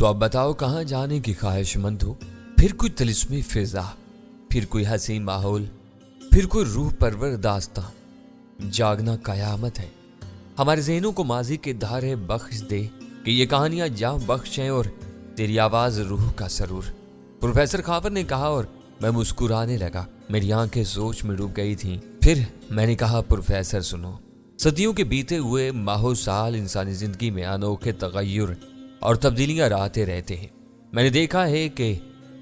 تو अब बताओ कहाँ जाने की ख्वाहिशमंद हो। फिर कोई तिलिस्मी फिजा, फिर कोई हसी माहौल, फिर कोई रूह परवर दास्तां। जागना कयामत है। हमारे ज़हनों को माजी के धारे बख्श दे कि ये कहानियां जा बख्शें और तेरी आवाज़ रूह का सरूर। प्रोफेसर खावर ने कहा और मैं मुस्कुराने लगा। मेरी आंखें सोच में डूब गई थीं। फिर मैंने कहा, प्रोफेसर सुनो, सदियों के बीते हुए माहो साल इंसानी जिंदगी में अनोखे तगय्युर और तब्दीलियां लाते रहते हैं। मैंने देखा है कि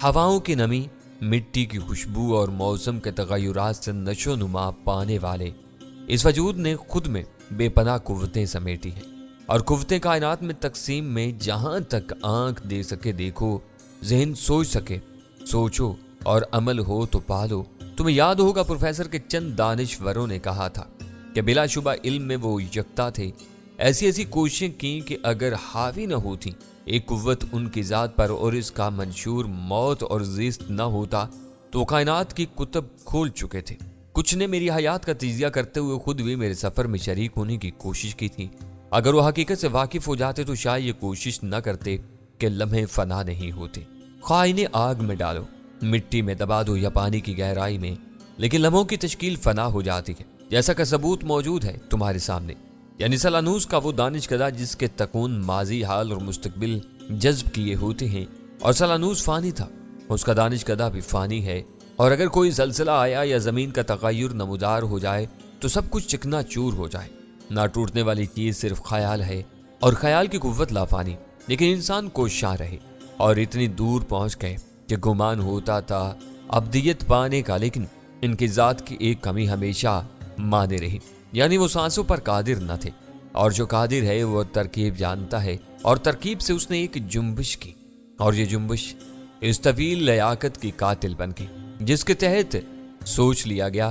हवाओं की नमी, मिट्टी की खुशबू और मौसम के तगय्युरात से नशो नुमा पाने वाले इस वजूद ने खुद में बेपनाह कुव्वतें समेटी हैं और कुव्वतें कायनात में तकसीम में जहां तक आंख दे सके देखो, जहन सोच सके सोचो और अमल हो तो पालो। तुम्हें याद होगा प्रोफेसर के चंद दानिशवरों ने कहा था कि बिलाशुबा इल्म में वो यकता थे। ऐसी ऐसी कोशिशें की कि अगर हावी न होती एक कुव्वत उनकी ज़ात पर और इसका मंशूर मौत और ज़िस्त न होता तो कायनात की कुतब खोल चुके थे। कुछ ने मेरी हयात का तजिया करते हुए खुद भी मेरे सफ़र में शरीक होने की कोशिश की थी। अगर वो हकीकत से वाकिफ हो जाते तो शायद ये कोशिश न करते कि लम्हे फना नहीं होते। ख्वाह इन्हें आग में डालो, मिट्टी में दबा दो या पानी की गहराई में, लेकिन लम्हों की तश्कील फना हो जाती है। जैसा का सबूत मौजूद है तुम्हारे सामने, यानी सलानूस का वो दानिशकदा जिसके तकून माजी, हाल और मुस्तकबिल जज्ब किए होते हैं। और सलानूस फानी था, उसका दानिशकदा भी फानी है। और अगर कोई ज़लज़ला आया या ज़मीन का तगय्युर नमूदार हो जाए तो सब कुछ चिकना चूर हो जाए। ना टूटने वाली चीज़ सिर्फ ख्याल है और ख्याल की कुव्वत लाफानी। लेकिन इंसान कोशां रहे और इतनी दूर पहुँच गए कि गुमान होता था अब्दियत पाने का, लेकिन इनकी ज़ात की एक कमी हमेशा माने रही, यानी वो सांसों पर कादिर न थे। और जो कादिर है वो तरकीब जानता है और तरकीब से उसने एक जुम्बिश की और ये जुम्बिश इस तवील लयाकत की कातिल बन गई जिसके तहत सोच लिया गया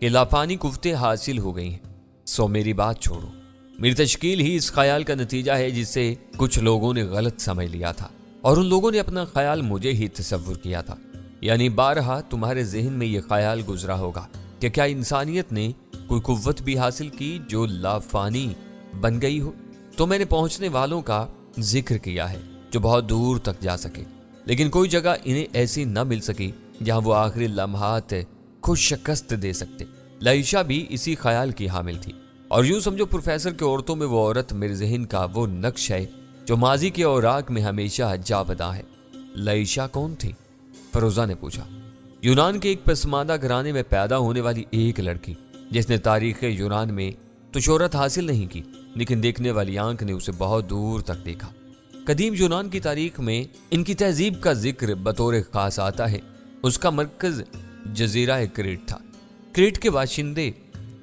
कि लाफानी कुव्वतें हासिल हो गई हैं। सो मेरी बात छोड़ो, मेरी तश्कील ही इस ख्याल का नतीजा है जिसे कुछ लोगों ने गलत समझ लिया था और उन लोगों ने अपना ख्याल मुझे ही तसव्वुर किया था। यानी बारहा तुम्हारे जहन में ये ख्याल गुजरा होगा कि क्या इंसानियत ने कोई कुव्वत भी हासिल की जो लाफानी बन गई हो। तो मैंने पहुंचने वालों का जिक्र किया है जो बहुत दूर तक जा सके, लेकिन कोई जगह इन्हें ऐसी न मिल सकी जहां वो आखिरी लम्हात खुद शिकस्त दे सकते। लाइशा भी इसी ख्याल की हामिल थी। और यूं समझो प्रोफेसर के औरतों में वो औरत मेरे जहन का वो नक्श है जो माजी के औराक में हमेशा जाबदा है। लाइशा कौन थी? फरोजा ने पूछा। यूनान के एक पसमानदा घराने में पैदा होने वाली एक लड़की जिसने तारीख यूनान में तो शोहरत हासिल नहीं की, लेकिन देखने वाली आंख ने उसे बहुत दूर तक देखा। कदीम यूनान की तारीख में इनकी तहजीब का जिक्र बतौर खास आता है। उसका मरकज जजीरा क्रीट था। क्रीट के बाशिंदे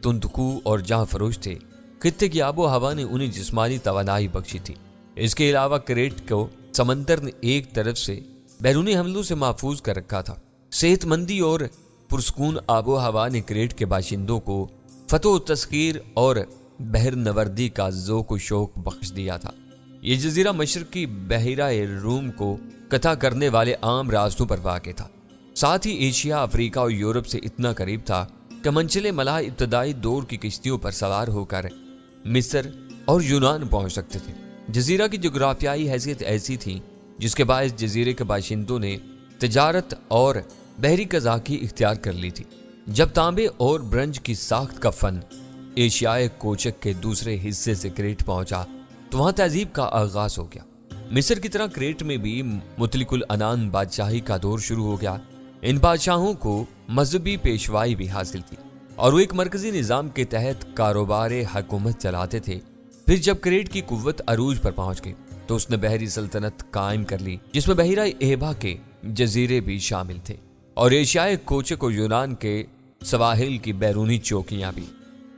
तुंदकू और जहां फरोश थे। खित्ते की आबो हवा ने उन्हें जिस्मानी तवानाई बख्शी थी। इसके अलावा क्रीट को समंदर ने एक तरफ से बैरूनी हमलों से महफूज कर रखा था। सेहतमंदी और पुरस्कून आबो हवा ने क्रीट के बाशिंदों को फतो तस्खीर और बहर नवर्दी का ज़ौक़ शौक बख्श दिया था। ये जजीरा मशरकी बहिरा रूम को कथा करने वाले आम रास्तों पर वाक़ था। साथ ही एशिया, अफ्रीका और यूरोप से इतना करीब था कि मंजिले मलाह इब्तदाई दौर की किश्तियों पर सवार होकर मिस्र और यूनान पहुंच सकते थे। जजीरा की जोग्राफियाई हैसियत ऐसी थी जिसके बायस जजीरे के बाशिंदों ने तिजारत और बहरी कज़ाकी इख्तियार कर ली थी। जब तांबे और ब्रंज की साख्त का फन एशियाई कोचक के दूसरे हिस्से से क्रेट पहुंचा तो वहां तहजीब का आगाज हो गया। मिस्र की तरह क्रेट में भी मुतलिकुल अनान बादशाही का दौर शुरू हो गया। इन बादशाहों को मजहबी पेशवाई भी हासिल थी और वो एक मरकजी निज़ाम के तहत कारोबार हुकूमत चलाते थे। फिर जब क्रेट की कुव्वत अरूज पर पहुंच गई तो उसने बहरी सल्तनत कायम कर ली जिसमें बहिरा एबा के जजीरे भी शामिल थे और एशियाई कोचक और यूनान के सवाहिल की बैरूनी चौकियां भी।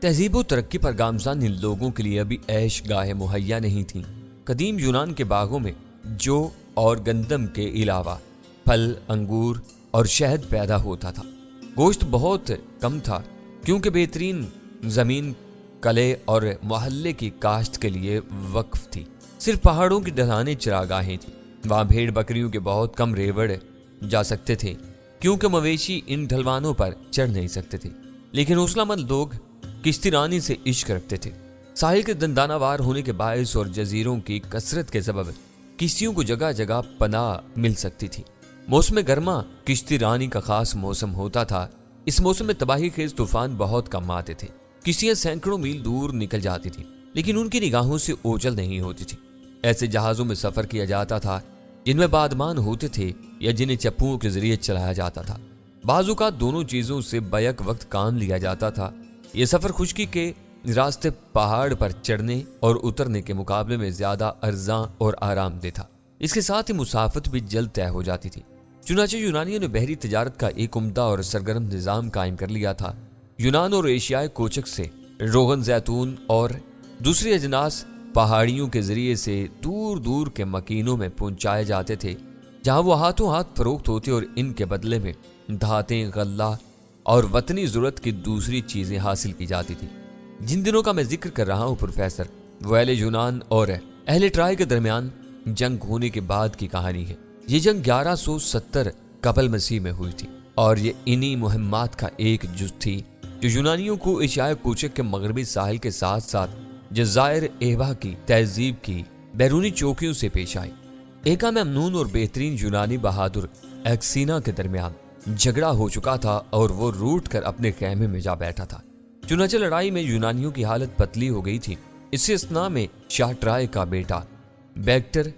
तहजीब व तरक्की पर गामजान इन लोगों के लिए अभी ऐश गाहें मुहैया नहीं थीं। कदीम यूनान के बागों में जौ और गंदम के अलावा फल, अंगूर और शहद पैदा होता था। गोश्त बहुत कम था क्योंकि बेहतरीन जमीन कले और मोहल्ले की काश्त के लिए वक्फ थी। सिर्फ पहाड़ों की ढलानें चरागाहें थी। वहाँ भेड़ बकरियों के बहुत कम रेवड़ जा सकते थे क्योंकि मवेशी इन ढलवानों पर चढ़ नहीं सकते थे। लेकिन हौसलामंद लोग किश्तीरानी से इश्क रखते थे। साहिल के दंदानावार होने के बायस और जजीरों की कसरत के सबब किश्तियों को जगह जगह पनाह मिल सकती थी। मौसम गर्मा किश्ती रानी का खास मौसम होता था। इस मौसम में तबाही खेज तूफान बहुत कम आते थे। किश्तियां सैकड़ों मील दूर निकल जाती थी, लेकिन उनकी निगाहों से ओझल नहीं होती थी। ऐसे जहाजों में सफर किया जाता था जिनमें बादमान होते थे या जिन्हें चप्पुओं के जरिए चलाया जाता था। बाजुका दोनों चीजों से बैक वक्त काम लिया जाता था। यह सफर खुश्की के रास्ते पहाड़ पर चढ़ने और उतरने के मुकाबले में ज्यादा अर्जा और आरामदेह था। इसके साथ ही मुसाफत भी जल्द तय हो जाती थी। चुनाचे यूनानियों ने बहरी तिजारत का एक उम्दा और सरगर्म निजाम कायम कर लिया था। यूनान और एशियाई कोचक से रोगन जैतून और दूसरी अजनास पहाड़ियों के जरिए से दूर दूर के मकीनों में पहुंचाए जाते थे, जहां वो हाथों हाथ फरोख्त होते और इनके बदले में धातें, गल्ला और वतनी जरूरत की दूसरी चीजें हासिल की जाती थी। जिन दिनों का मैं जिक्र कर रहा हूं प्रोफेसर, वो अहले यूनान और अहले ट्राय के दरमियान जंग होने के बाद की कहानी है। ये जंग 1170 कबल मसीह में हुई थी और ये इन्हीं मुहिम्मात का एक जुज थी जो यूनानियों को एशियाई कोचक के मगरबी साहिल के साथ साथ जजायर एवा की तहजीब की बैरूनी चौकियों से पेश आई। एका ममनून और बेहतरीन यूनानी बहादुर एक्सीना के दरमियान झगड़ा हो चुका था और वो रूट कर अपने खेमे में जा बैठा था। चुनाचे लड़ाई में यूनानियों की हालत पतली हो गई थी। इसी असना में शाह ट्राय का बेटा बैक्टर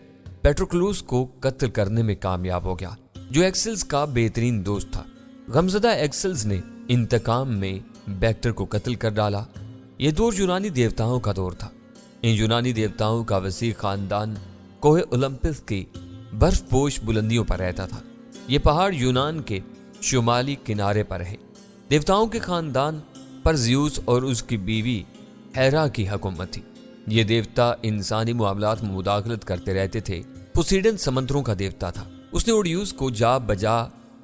पेट्रोक्लूस को कत्ल करने में कामयाब हो गया, जो एक्सेल्स का बेहतरीन दोस्त था। गमजदा एक्सेल्स ने इंतकाम में बैक्टर को कत्ल कर डाला। यह दौर यूनानी देवताओं का दौर था। इन यूनानी देवताओं का वसी खानदान कोहे ओलंपस की बर्फपोश बुलंदियों पर रहता था। ये पहाड़ यूनान के शुमाली किनारे पर है। देवताओं के खानदान पर ज़्यूस और उसकी बीवी हेरा की हुकूमत थी। ये देवता इंसानी मामलात में मुदाखलत करते रहते थे। पोसीडन समंदरों का देवता था। उसने ओडियूस को जा बजा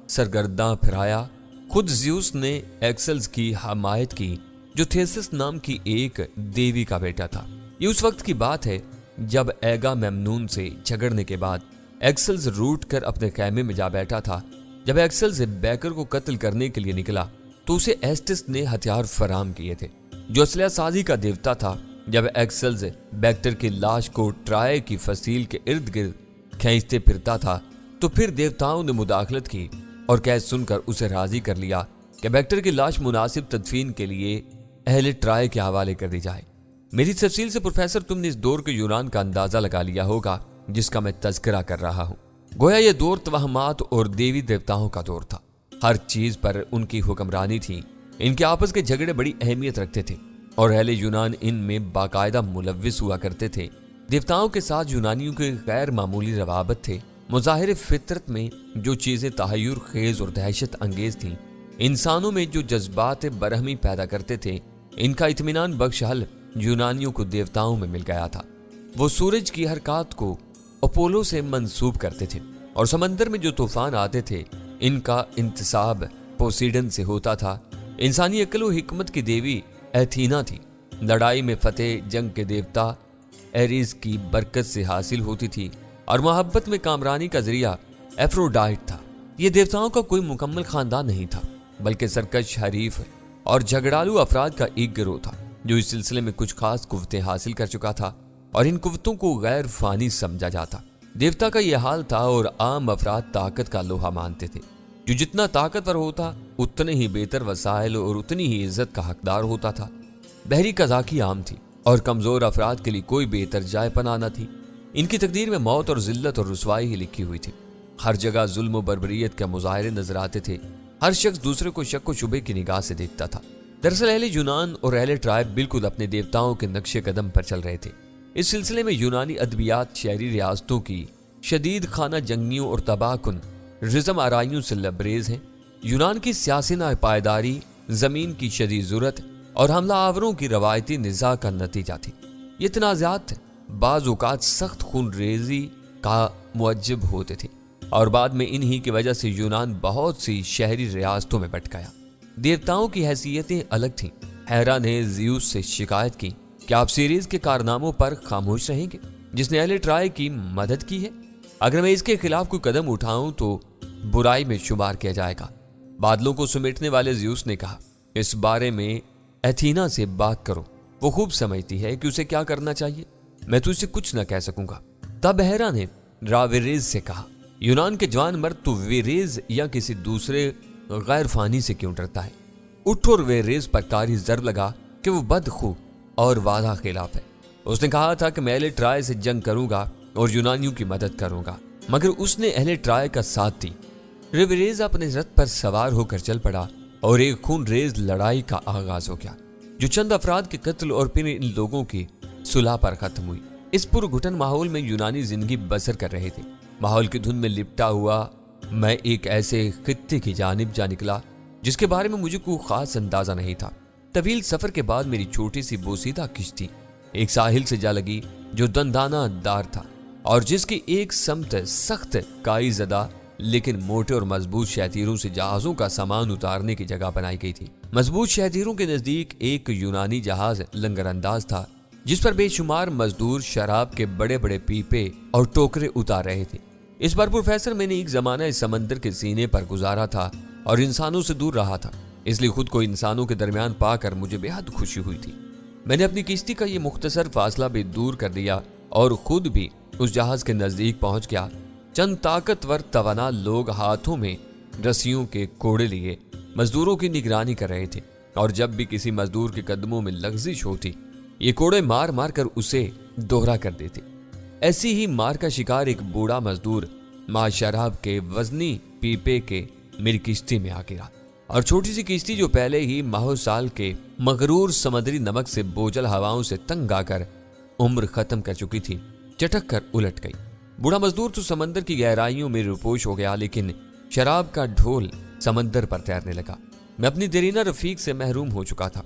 सरगर्दा फिराया। खुद ज़्यूस ने एक्सेल्स की हमायत की, जो थेसिस नाम की एक देवी का बेटा था। ये उस वक्त की बात है जब एगा मेमनून से झगड़ने के बाद एक्सेल्स रूट कर अपने खैमे में जा बैठा था। जब एक्सेल्स बैकर को कत्ल करने के लिए निकला तो उसे एस्टिस ने हथियार फराम किए थे, जो असलहा साजी का देवता था। जब एक्सेल्स बैक्टर की लाश को ट्राय की फसील के इर्द गिर्द खींचते फिरता था तो फिर देवताओं ने मुदाखलत की और कैद सुनकर उसे राजी कर लिया कि बैक्टर की लाश मुनासिब तदफीन के लिए अहले ट्राय के हवाले कर दी जाए। मेरी तफसील से प्रोफेसर तुमने इस दौर के यूनान का अंदाजा लगा लिया होगा जिसका मैं तज़किरा कर रहा हूँ। गोया ये दौर तवहमात और देवी देवताओं का दौर था। हर चीज पर उनकी हुक्मरानी थी। इनके आपस के झगड़े बड़ी अहमियत रखते थे और अहले यूनान इनमें बाकायदा मुलव्विस हुआ करते थे। देवताओं के साथ यूनानियों के गैर मामूली रवाबत थे। मुज़ाहिर फितरत में जो चीजें तहय्युर खेज और दहशत अंगेज थीं, इंसानों में जो जज्बात बरहमी पैदा करते थे, इनका इत्मीनान बख्श हल यूनानियों को देवताओं में मिल गया था। वो सूरज की हरकत को अपोलो से मंसूब करते थे और समंदर में जो तूफान आते थे, इनका इंतसाब पोसीडन से होता था। इंसानी अक्ल व हिकमत की देवी एथीना थी। लड़ाई में फतेह जंग के देवता एरिस की बरकत से हासिल होती थी और मोहब्बत में कामरानी का जरिया एफ्रोडाइट था। ये देवताओं का कोई मुकम्मल खानदान नहीं था, बल्कि सरकश, हरीफ और झगड़ालू अफराद का एक गिरोह था जो इस सिलसिले में कुछ खास कुव्वतें हासिल कर चुका था और इन कुव्वतों को गैर फानी समझा जाता। देवता का यह हाल था और आम अफराद ताकत का लोहा मानते थे। जो जितना ताकतवर होता उतने ही बेहतर वसाइल और उतनी ही इज्जत का हकदार होता था। बहरी कज़ाकी आम थी और कमजोर अफराद के लिए कोई बेहतर जाय पनाह न थी। इनकी तकदीर में मौत और जिल्लत और रुसवाई ही लिखी हुई थी। हर जगह जुल्म और बर्बरियत के मुजाहिरे नजर आते थे। हर शख्स दूसरे को शक व शुबे की निगाह से देखता था। दरअसल अहले यूनान और अहले ट्राइब बिल्कुल अपने देवताओं के नक्शे कदम पर चल रहे थे। इस सिलसिले में यूनानी अदबियात शहरी रियासतों की शदीद खाना जंगियों और तबाहकुन रिज़म आराइयों से लबरेज हैं। यूनान की सियासी नापायदारी, जमीन की शदीद ज़रूरत और हमला आवरों की रवायती निज़ा का नतीजा थी। ये तनाज़ात बाज़ औक़ात सख्त खून रेजी का मुअज्जब होते थे और बाद में इन्हीं की वजह से यूनान बहुत सी शहरी रियासतों में बट गया। देवताओं की हैसियतें अलग थीं। हेरा ने ज़्यूस से शिकायत की कि आप सीरीज के कारनामों पर खामोश रहेंगे जिसने अहले ट्राय की मदद की है। अगर मैं इसके खिलाफ कोई कदम उठाऊं तो बुराई में शुमार किया जाएगा। बादलों को समेटने वाले ज़्यूस ने कहा, इस बारे में एथीना से बात करो, वो खूब समझती है कि उसे क्या करना चाहिए। मैं तो उसे कुछ न कह सकूंगा। तब हेरा ने रावेरेज से कहा, यूनान के जवान मर्द, तू वेरेज या किसी दूसरे गैर फानी से क्यों डरता है? उठ। और वेरेज पर कारी जर्ब लगा कि वो बदखू और वादा खिलाफ है। उसने कहा था कि मैं अहले ट्राय से जंग करूंगा और यूनानियों की मदद करूंगा, मगर उसने अहले ट्राय का साथ दी। रेवेरेज अपने रथ पर सवार होकर चल पड़ा और एक खून रेज लड़ाई का आगाज हो गया, जो चंद अफराद के कत्ल और फिर इन लोगों की सुलह पर खत्म हुई। इस पुरघुटन माहौल में यूनानी जिंदगी बसर कर रहे थे। माहौल की धुन में लिपटा हुआ मैं एक ऐसे खित्ते की जानिब जा निकला जिसके बारे में मुझे कोई खास अंदाजा नहीं था। तवील सफर के बाद मेरी छोटी सी बोसीदा किश्ती एक साहिल से जा लगी जो दंदाना दार था और जिसकी एक समत सख्त काई ज़दा लेकिन मोटे और मजबूत शहतीरों से जहाजों का सामान उतारने की जगह बनाई गई थी। मजबूत शहतीरों के नजदीक एक यूनानी जहाज लंगरअंदाज था जिस पर बेशुमार मजदूर शराब के बड़े बड़े पीपे और टोकरे उतार रहे थे। इस बार प्रोफेसर मैंने एक जमाना इस समंदर के सीने पर गुजारा था और इंसानों से दूर रहा था, इसलिए खुद को इंसानों के दरमियान पाकर मुझे बेहद खुशी हुई थी। मैंने अपनी किश्ती का ये मुख्तसर फासला भी दूर कर दिया और खुद भी उस जहाज के नजदीक पहुंच गया। चंद ताकतवर तवाना लोग हाथों में रस्सियों के कोड़े लिए मजदूरों की निगरानी कर रहे थे और जब भी किसी मजदूर के कदमों में लग्जिश होती ये कोड़े मार मार कर उसे दोहरा कर देते। ऐसी ही मार का शिकार एक बूढ़ा मजदूर मां शराब के वजनी पीपे के मेरी किश्ती में आ गिरा और छोटी सी किश्ती जो पहले ही माहो साल के मगरूर समुद्री नमक से बोझल हवाओं से तंग आकर उम्र खत्म कर चुकी थी, चटक कर उलट गई। बूढ़ा मजदूर तो समंदर की गहराइयों में रुपोश हो गया, लेकिन शराब का ढोल समंदर पर तैरने लगा। मैं अपनी देरीना रफीक से महरूम हो चुका था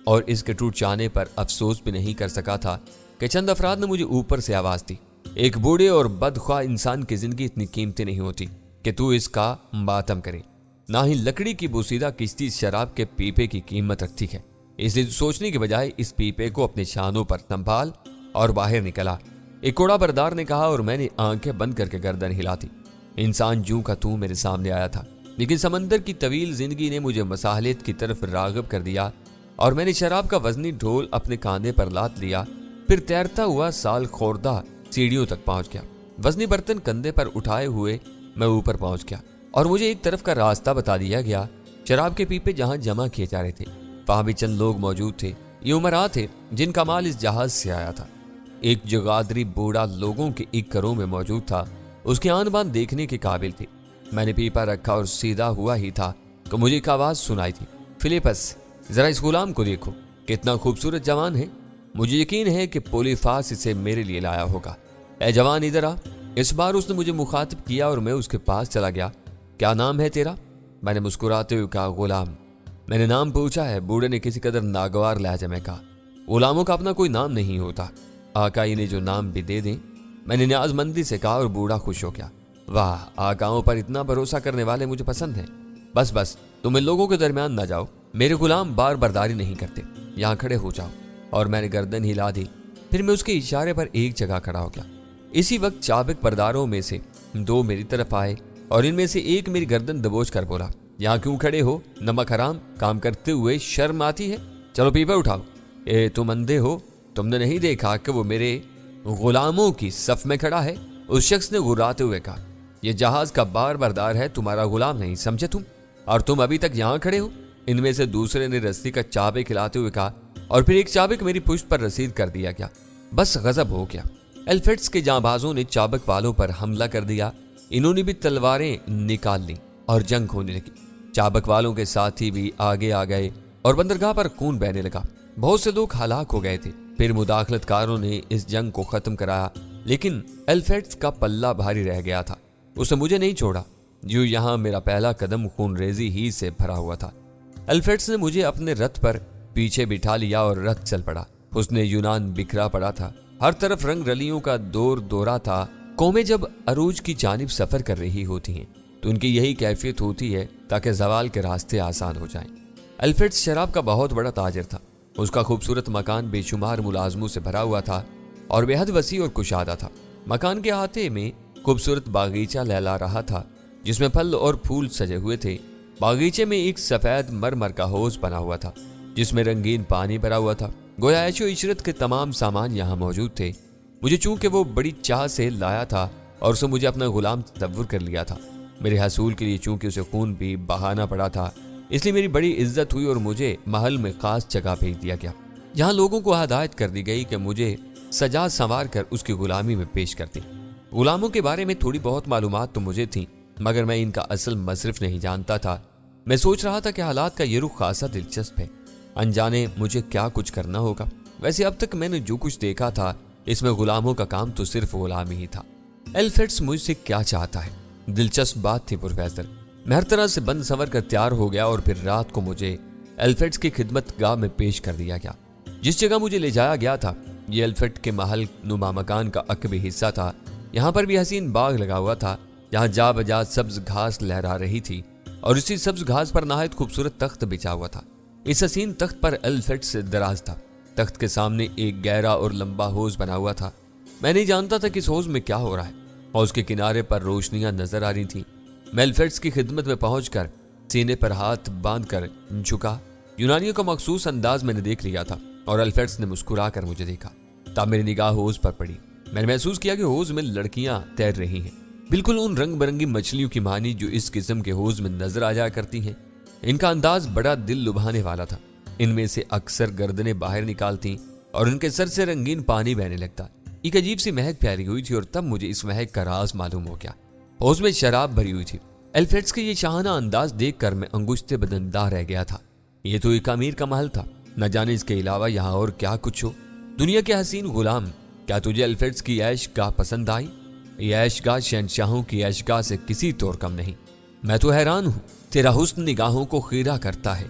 और इसके टूट जाने पर अफसोस भी नहीं कर सका था कि चंद अफराद ने मुझे ऊपर से आवाज दी, एक बूढ़े और बदख्वाह इंसान की जिंदगी इतनी कीमती नहीं होती कि तू इसका मातम करे, ना ही लकड़ी की बोसीदा किश्ती शराब के पीपे की कीमत रखती है। इसलिए सोचने के बजाय इस पीपे को अपने शानों पर संभाल और बाहर निकला, एक कोड़ा बरदार ने कहा और मैंने आंखें बंद करके गर्दन हिला दी। इंसान जूं का तू मेरे सामने आया था, लेकिन समंदर की तवील जिंदगी ने मुझे मसाहलियत की तरफ राग़िब कर दिया और मैंने शराब का वजनी ढोल अपने कांधे पर लाद लिया। फिर तैरता हुआ साल खोरदा सीढ़ियों तक पहुंच गया। वजनी बर्तन कंधे पर उठाए हुए मैं ऊपर पहुंच गया और मुझे एक तरफ का रास्ता बता दिया गया। शराब के पीपे जहां जमा किए जा रहे थे वहां भी चंद लोग मौजूद थे। ये उमरा थे जिनका माल इस जहाज से आया था। एक जगादरी बूढ़ा लोगों के इक्करों में मौजूद था, उसकी आन बान देखने के काबिल थी। मैंने पीपा रखा और सीधा हुआ ही था कि मुझे एक आवाज सुनाई थी, फिलिपस जरा इस गुलाम को देखो, कितना खूबसूरत जवान है। मुझे यकीन है कि पोलीफास इसे मेरे लिए लाया होगा। ए जवान इधर आ। इस बार उसने मुझे मुखातिब किया और मैं उसके पास चला गया। क्या नाम है तेरा? मैंने मुस्कुराते हुए कहा, गुलाम। मैंने नाम पूछा है, बूढ़े ने किसी कदर नागवार लहजे में कहा। गुलामों का अपना कोई नाम नहीं होता, आकाई ने जो नाम भी दे दें। मैंने न्याजमंदी से कहा और बूढ़ा खुश हो गया। वाह, आकाओं पर इतना भरोसा करने वाले मुझे पसंद हैं। बस बस तुम इन लोगों के दरमियान ना जाओ, मेरे गुलाम बार बर्दारी नहीं करते, यहाँ खड़े हो जाओ। और मैंने गर्दन हिला दी। फिर मैं उसके इशारे पर एक जगह खड़ा हो गया। इसी वक्त चाबक परदारों में से दो मेरी तरफ आए और इनमें से एक मेरी गर्दन दबोच कर बोला, यहाँ क्यों खड़े हो? नमक हराम, काम करते हुए शर्म आती है? चलो पीपा उठाओ। ए तुम अंधे हो? तुमने नहीं देखा कि वो मेरे गुलामों की सफ में खड़ा है? उस शख्स ने गुर्राते हुए कहा, यह जहाज का बार बरदार है, तुम्हारा गुलाम नहीं, समझे तुम? और तुम अभी तक यहाँ खड़े हो? इनमें से दूसरे ने रस्सी का चाबे खिलाते हुए कहा और फिर एक चाबक मेरी पुश्त पर रसीद कर दिया गया। बस गजब हो गया। एल्फेट्स के जांबाजों ने चाबक वालों पर हमला कर दिया। इन्होंने भी तलवारें निकाल ली और जंग होने लगी। चाबक वालों के साथी भी आगे आ गए और बंदरगाह पर खून बहने लगा। बहुत से लोग हलाक हो गए थे। फिर मुदाखलतकारों ने इस जंग को खत्म कराया, लेकिन एल्फेट्स का पल्ला भारी रह गया था। उसने मुझे नहीं छोड़ा। जो यहाँ मेरा पहला कदम खूनरेजी ही से भरा हुआ था। एल्फेट्स ने मुझे अपने रथ पर पीछे बिठा लिया और रथ चल पड़ा। उसने यूनान बिखरा पड़ा था, हर तरफ रंग रलियों का दौर दौरा था। कौमें जब अरूज की जानिब सफर कर रही होती हैं तो उनकी यही कैफियत होती है ताकि जवाल के रास्ते आसान हो जाएं। एल्फेट्स शराब का बहुत बड़ा ताजिर था। उसका खूबसूरत मकान बेशुमार मुलाजमों से भरा हुआ था और बेहद वसी और कुशादा था। मकान के अहाते में खूबसूरत बागीचा लहला रहा था जिसमें फल और फूल सजे हुए थे। बागीचे में एक सफेद मरमर का हौज बना हुआ था जिसमें रंगीन पानी भरा हुआ था। गोया ऐशो इशरत के तमाम सामान यहाँ मौजूद थे। मुझे चूंकि वो बड़ी चाह से लाया था और उसने मुझे अपना गुलाम तस्वुर कर लिया था। मेरे हसूल के लिए चूंकि उसे खून भी बहाना पड़ा था, इसलिए मेरी बड़ी इज्जत हुई और मुझे महल में खास जगह भेज दिया गया, जहाँ लोगों को हदायत कर दी गई कि मुझे सजा संवार कर उसकी गुलामी में पेश कर दी। गुलामों के बारे में थोड़ी बहुत मालूमात तो मुझे थी, मगर मैं इनका असल मसरफ नहीं जानता था। मैं सोच रहा था कि हालात का ये रुख खासा दिलचस्प है, अनजाने मुझे क्या कुछ करना होगा। वैसे अब तक मैंने जो कुछ देखा था, इसमें गुलामों का काम तो सिर्फ गुलामी ही था। एल्फ्रेड्स मुझसे क्या चाहता है? दिलचस्प बात थी प्रोफेसर। मैं हर तरह से बंद संवर कर तैयार हो गया और फिर रात को मुझे एल्फ्रेड्स की खिदमत गाह में पेश कर दिया गया। जिस जगह मुझे ले जाया गया था, ये एल्फ्रेड के महल नुमा मकान का अकबी हिस्सा था। यहाँ पर भी हसीन बाग लगा हुआ था, जहाँ जा बजा सब्ज घास लहरा रही थी और इसी सब्ज घास पर नहायत खूबसूरत तख्त बिछा हुआ था। इस हसीन तख्त पर एल्फ्रेड्स दराज था। तख्त के सामने एक गहरा और लंबा हौज बना हुआ था। मैं नहीं जानता था कि इस हौज में क्या हो रहा है। हौज के किनारे पर रोशनियां नजर आ रही थी। मैं एल्फ्रेड्स की खिदमत में पहुंचकर सीने पर हाथ बांधकर झुका। यूनानियों का मखसूस अंदाज मैंने देख लिया था और एल्फ्रेड्स ने मुस्कुरा कर मुझे देखा। तब मेरी निगाह हौज पर पड़ी। मैंने महसूस किया कि हौज में लड़कियां तैर रही हैं, बिल्कुल उन रंग बिरंगी मछलियों की मानी जो इस किस्म के हौज में नजर आ जाया करती हैं। इनका अंदाज बड़ा दिल लुभाने वाला था। इनमें से अक्सर गर्दनें बाहर निकालती और उनके सर से रंगीन पानी बहने लगता। एक अजीब सी महक फैली हुई थी और तब मुझे इस महक का राज मालूम हो गया। हौज में शराब भरी हुई थी। एल्फ्रेड्स के ये शाहाना अंदाज देखकर मैं अंगुश्ते बदनदार रह गया था। ये तो एक अमीर का महल था, न जाने इसके अलावा यहाँ और क्या कुछ हो। दुनिया के हसीन गुलाम, क्या तुझे एल्फ्रेड्स की ऐशगाह पसंद आई? ये ऐशगाह शहंशाहों की ऐशगाह से किसी तौर कम नहीं। मैं तो हैरान हूँ, तेरा हुस्न निगाहों को खीरा करता है।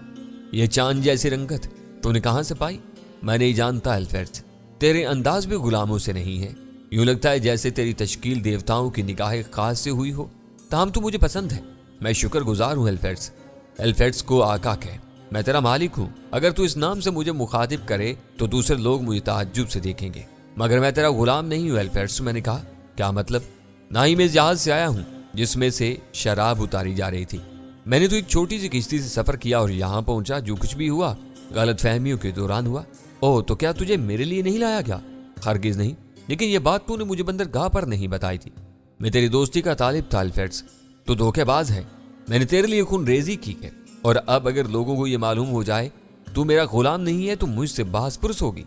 ये चांद जैसी रंगत तूने कहाँ से पाई? मैं नहीं जानता एल्फ्रेड्स, तेरे अंदाज भी गुलामों से नहीं है। यूं लगता है जैसे तेरी तश्कील देवताओं की निगाह खास से हुई हो। ताहम तो मुझे पसंद है। मैं शुक्रगुजार हूँ एल्फ्रेड्स। एल्फ्रेड्स को आका कह, मैं तेरा मालिक हूँ। अगर तू इस नाम से मुझे मुखातिब करे तो दूसरे लोग मुझे ताज्जुब से देखेंगे, मगर मैं तेरा गुलाम नहीं हूँ एल्फ्रेड्स। मैंने कहा, क्या मतलब? ना ही मैं जहाज से आया हूँ जिसमें से शराब उतारी जा रही थी। मैंने तो एक छोटी सी किश्ती से सफर किया और यहाँ पहुंचा। जो कुछ भी हुआ गलत फहमियों के दौरान हुआ। ओह, तो क्या तुझे मेरे लिए नहीं लाया गया? हरगिज नहीं, लेकिन ये बात तूने मुझे बंदरगाह पर नहीं बताई थी। मैं तेरी दोस्ती का तालिब था एल्फ्रेड्स। तू धोखेबाज है। मैंने तेरे लिए खून रेजी की है और अब अगर लोगों को ये मालूम हो जाए तू मेरा गुलाम नहीं है तो मुझसे बासपुरस होगी।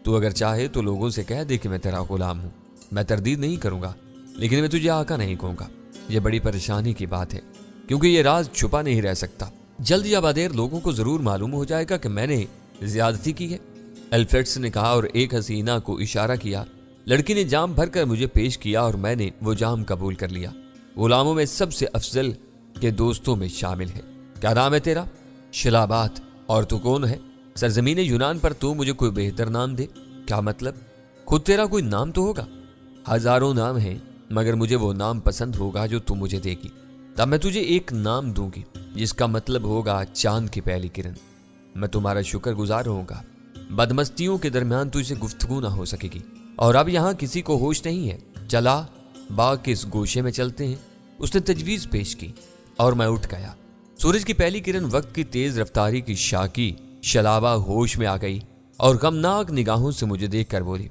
तू अगर चाहे तो लोगों से कह दे कि मैं तेरा गुलाम हूँ। मैं तरदीद नहीं करूंगा, लेकिन मैं तुझे आका नहीं कहूंगा। यह बड़ी परेशानी की बात है, क्योंकि ये राज छुपा नहीं रह सकता। जल्द या बदेर लोगों को जरूर मालूम हो जाएगा कि मैंने ज्यादती की है, एल्फ्रेड्स ने कहा और एक हसीना को इशारा किया। लड़की ने जाम भरकर मुझे पेश किया और मैंने वो जाम कबूल कर लिया। गुलामों में सबसे अफजल के दोस्तों में शामिल है। क्या नाम है तेरा? शलाबात। और तू कौन है? सरजमीन यूनान पर तू मुझे कोई बेहतर नाम दे। क्या मतलब? खुद तेरा कोई नाम तो होगा। हजारों नाम हैं, मगर मुझे वो नाम पसंद होगा जो तू मुझे देगी। तब मैं तुझे एक नाम दूंगी जिसका मतलब होगा चांद की पहली किरण। मैं तुम्हारा शुक्रगुजार होऊंगा। बदमस्तियों के दरमियान तुझसे गुफ्तगू ना हो सकेगी। और अब यहाँ किसी को होश नहीं है। चला, बाग के इस गोशे में चलते हैं। उसने तजवीज पेश की और मैं उठ गया। सूरज की पहली किरण वक्त की तेज रफ्तारी की शाकी शलाबा होश में आ गई और गमनाक निगाहों से मुझे देखकर बोली,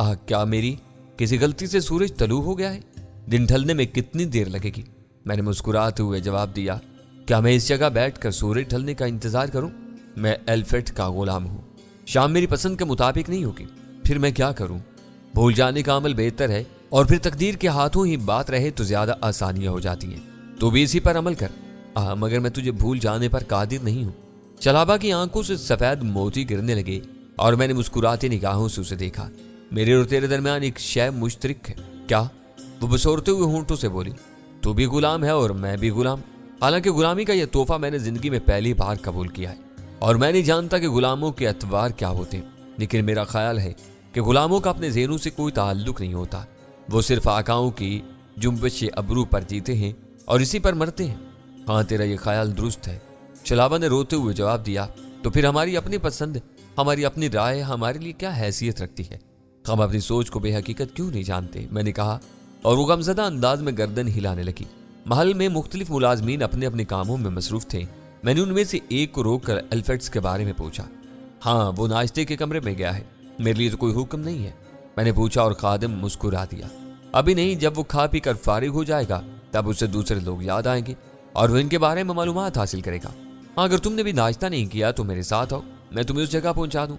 क्या मेरी किसी गलती से सूरज तलू हो गया है? दिन ढलने में कितनी देर लगेगी? मैंने मुस्कुराते हुए जवाब दिया, क्या मैं इस जगह बैठकर सूरज ढलने का इंतजार करूं? मैं एल्फ्रेड का गुलाम हूं। शाम मेरी पसंद के मुताबिक नहीं होगी, फिर मैं क्या करूं? भूल जाने का अमल बेहतर है और फिर तकदीर के हाथों ही बात रहे तो ज्यादा आसानियां हो जाती हैं। तो भी इसी पर अमल कर। मगर मैं तुझे भूल जाने पर कादिर नहीं हूं। शलाबा की आंखों से सफेद मोती गिरने लगे और मैंने मुस्कुराती निगाहों से उसे देखा। मेरे और तेरे दरमियान एक शय मुश्तरक है। क्या? वो बसोरते हुए होंठों से बोली, तू भी गुलाम है और मैं भी गुलाम। हालांकि गुलामी का यह तोहफा मैंने जिंदगी में पहली बार कबूल किया है और मैं नहीं जानता कि गुलामों के अतवार क्या होते, लेकिन मेरा ख्याल है कि गुलामों का अपने ज़हनों से कोई ताल्लुक नहीं होता। वो सिर्फ आकाओं की जुम्बश अबरू पर जीते हैं और इसी पर मरते हैं। हाँ, तेरा ये ख्याल दुरुस्त है। शलाबा ने रोते हुए जवाब दिया, तो फिर हमारी अपनी पसंद, हमारी अपनी राय हमारे लिए क्या हैसियत रखती है? हम अपनी सोच को बेहकीकत क्यों नहीं जानते? मैंने कहा और वो गमज़दा अंदाज में गर्दन हिलाने लगी। महल में मुख्तलिफ मुलाजमीन अपने अपने कामों में मसरूफ थे। मैंने उनमें से एक को रोक कर एल्फ्रेड्स के बारे में पूछा। हाँ, वो नाश्ते के कमरे में गया है। मेरे लिए तो कोई हुक्म नहीं है। मैंने पूछा और खादिम मुस्कुरा दिया। अभी नहीं, जब वो खा पी कर फारिग हो जाएगा तब उसे दूसरे लोग याद आएंगे और वो इनके बारे में मालूमात हासिल करेगा। अगर तुमने भी नाश्ता नहीं किया तो मेरे साथ आओ, मैं तुम्हें उस जगह पहुंचा दूं।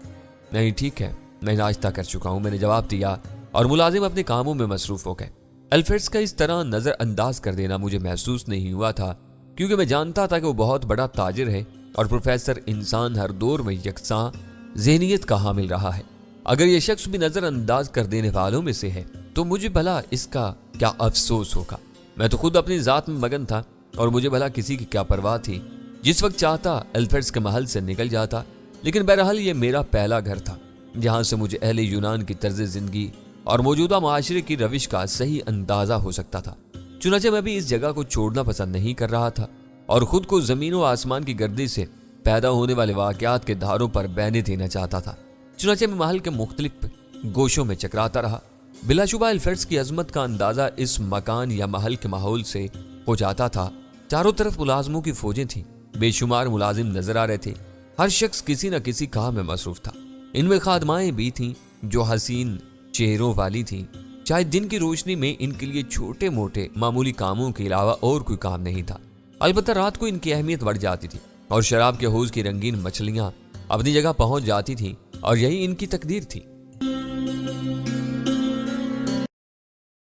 नहीं ठीक है, मैं नाश्ता कर चुका हूं, मैंने जवाब दिया और मुलाजिम अपने कामों में मसरूफ हो गए। अल्फ्रेड्स का इस तरह नजरअंदाज कर देना मुझे महसूस नहीं हुआ था, क्योंकि मैं जानता था कि वो बहुत बड़ा ताजिर है और प्रोफेसर इंसान हर दौर में यकसां ज़हनियत का हामिल रहा है। अगर ये शख्स भी नजरअंदाज कर देने वालों में से है तो मुझे भला इसका क्या अफसोस होगा। मैं तो खुद अपनी जात में मगन था और मुझे भला किसी की क्या परवाह थी। जिस वक्त चाहता अल्फ्रेड्स के महल से निकल जाता, लेकिन बहरहाल ये मेरा पहला घर था जहां से मुझे अहले यूनान की तर्ज जिंदगी और मौजूदा माशरे की रविश का सही अंदाजा हो सकता था। चुनाचे मैं भी इस जगह को छोड़ना पसंद नहीं कर रहा था और खुद को जमीन व आसमान की गर्दी से पैदा होने वाले वाकयात के धारों पर बहने देना चाहता था। चुनाचे मैं महल के मुख्तलिफ गोशों में चकराता रहा। बिलाशुबा अल्फ्रेड्स की अजमत का अंदाजा इस मकान या महल के माहौल से हो जाता था। चारों तरफ मुलाजमों की फौजें थीं, बेशुमार मुलाजिम नजर आ रहे थे। हर शख्स किसी न किसी काम में मसरूफ था। इनमें खादमाएं भी थीं जो हसीन चेहरों वाली थीं। चाहे दिन की रोशनी में इनके लिए छोटे मोटे मामूली कामों के अलावा और कोई काम नहीं था। अलबत्ता रात को इनकी अहमियत बढ़ जाती थी और शराब के हौज की रंगीन मछलियां अपनी जगह पहुंच जाती थीं और यही इनकी तकदीर थी।